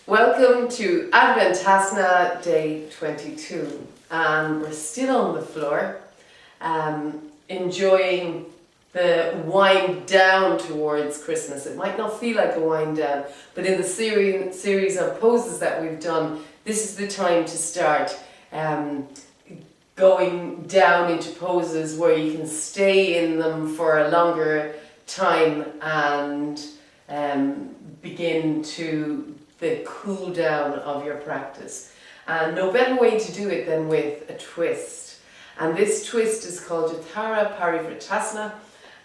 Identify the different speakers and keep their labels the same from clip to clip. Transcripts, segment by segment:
Speaker 1: Welcome to Adventasana day 22, and we're still on the floor, enjoying the wind down towards Christmas. It might not feel like a wind down, but in the series of poses that we've done, this is the time to start going down into poses where you can stay in them for a longer time and begin to the cool down of your practice. And no better way to do it than with a twist. And this twist is called Jathara Parivartanasana,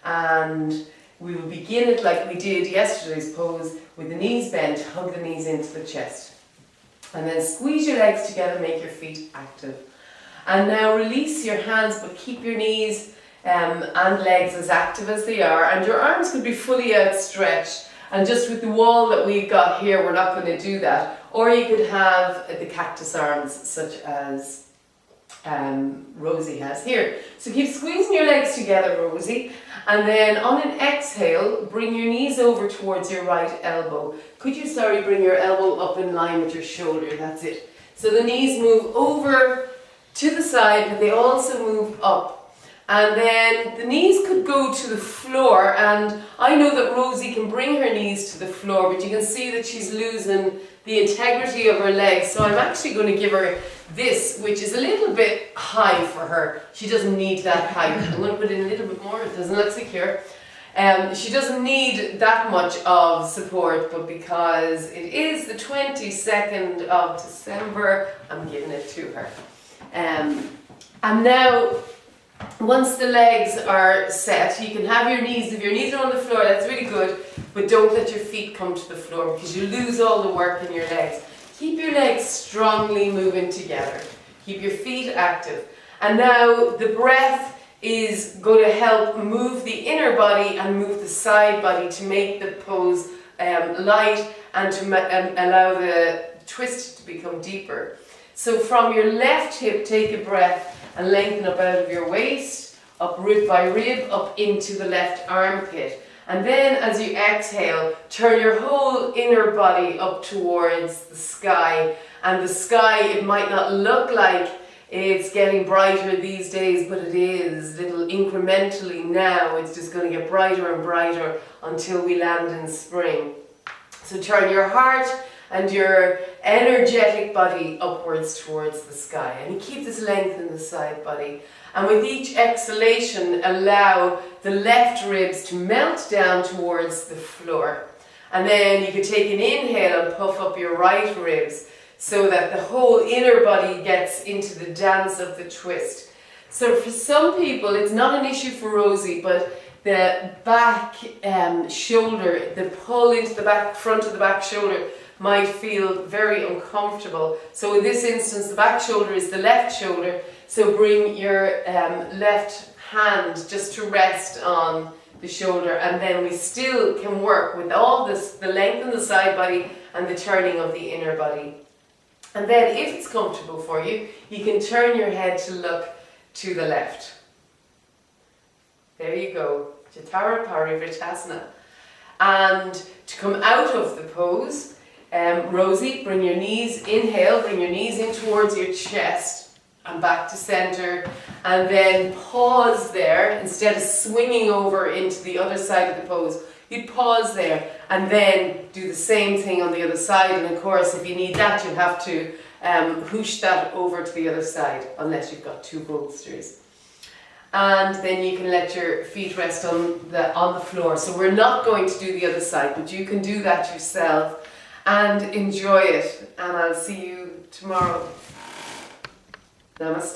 Speaker 1: and we will begin it like we did yesterday's pose, with the knees bent, hug the knees into the chest. And then squeeze your legs together, make your feet active. And now release your hands, but keep your knees and legs as active as they are, and your arms could be fully outstretched. And just with the wall that we've got here, we're not going to do that. Or you could have the cactus arms, such as Rosie has here. So keep squeezing your legs together, Rosie. And then on an exhale, bring your knees over towards your right elbow. Could you, bring your elbow up in line with your shoulder? That's it. So the knees move over to the side, but they also move up. And then the knees could go to the floor, and I know that Rosie can bring her knees to the floor, but you can see that she's losing the integrity of her legs. So I'm actually going to give her this, which is a little bit high for her. She doesn't need that height. I'm going to put in a little bit more. It doesn't look secure. She doesn't need that much of support, but because it is the 22nd of December, I'm giving it to her. And now, once the legs are set, you can have your knees, if your knees are on the floor, that's really good, but don't let your feet come to the floor because you lose all the work in your legs. Keep your legs strongly moving together. Keep your feet active. And now the breath is going to help move the inner body and move the side body to make the pose light and to allow the twist to become deeper. So from your left hip, take a breath and lengthen up out of your waist, up rib by rib, up into the left armpit. And then as you exhale, turn your whole inner body up towards the sky. And the sky, it might not look like it's getting brighter these days, but it is, little incrementally now. It's just going to get brighter and brighter until we land in spring. So turn your heart and your energetic body upwards towards the sky. And keep this length in the side body. And with each exhalation, allow the left ribs to melt down towards the floor. And then you could take an inhale and puff up your right ribs so that the whole inner body gets into the dance of the twist. So for some people, it's not an issue for Rosie, but the back shoulder, the pull into the back, front of the back shoulder, might feel very uncomfortable. So in this instance, the back shoulder is the left shoulder. So bring your left hand just to rest on the shoulder, and then we still can work with all this, the length in the side body and the turning of the inner body. And then if it's comfortable for you, you can turn your head to look to the left. There you go, Jathara Parivartanasana. And to come out of the pose, Rosie, bring your knees, inhale, bring your knees in towards your chest and back to center, and then pause there. Instead of swinging over into the other side of the pose, you'd pause there and then do the same thing on the other side. And of course, if you need that, you have to whoosh that over to the other side, unless you've got two bolsters. And then you can let your feet rest on the floor. So we're not going to do the other side, but you can do that yourself and enjoy it. And I'll see you tomorrow. Namaste.